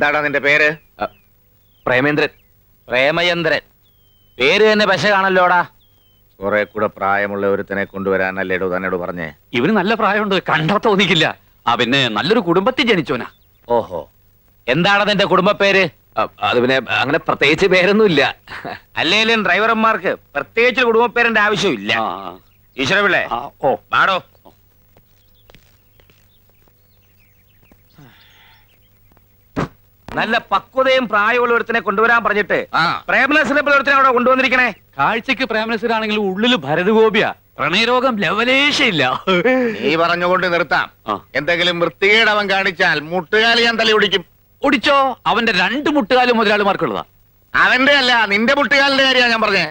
എന്താടാ നിന്റെ പേര്? പ്രേമേന്ദ്രൻ. പ്രേമചന്ദ്രൻ. പേര് തന്നെ പശ കാണല്ലോടാ. കുറെ കൂടെ പ്രായമുള്ള ഒരുത്തനെ കൊണ്ടുവരാനല്ലേടോ തന്നോട് പറഞ്ഞേ? ഇവന് നല്ല പ്രായമുണ്ട്, കണ്ടാ തോന്നിക്കില്ല. പിന്നെ നല്ലൊരു കുടുംബത്തിൽ ജനിച്ചോനാ. ഓഹോ, എന്താണ് നിന്റെ കുടുംബ പേര്? അത് പിന്നെ അങ്ങനെ പ്രത്യേകിച്ച് പേരൊന്നുമില്ല. അല്ലേലും ഡ്രൈവർമാർക്ക് പ്രത്യേകിച്ച് കുടുംബ പേരിന്റെ ആവശ്യമില്ല. ഈശ്വരപിള്ളേ, ഓ പാടോ. നല്ല പക്വതയും പ്രായമുള്ള ഒരുത്തനെ കൊണ്ടുവരാൻ പറഞ്ഞിട്ട് പ്രേമനസിനെ ഒരുത്തനെ അവിടെ കൊണ്ടുവന്നിരിക്കണേ. കാഴ്ചക്ക് പ്രേമനസരാണെങ്കിൽ ഉള്ളില് ഭരതഗോപിയ. പ്രണയരോഗം ലവലേശയില്ല. നീ പറഞ്ഞുകൊണ്ട് നിർത്താം. എന്തെങ്കിലും വൃത്തികേട് അവൻ കാണിച്ചാൽ മുട്ടുകാലി ഞാൻ തലി ഒടിക്കും. ഒടിച്ചോ? അവന്റെ 2 മുട്ടുകാലും മുതലാളിമാർക്കുള്ളതാ. അവന്റെ അല്ല, നിന്റെ മുട്ടുകാലിന്റെ കാര്യമാണ് ഞാൻ പറഞ്ഞേ.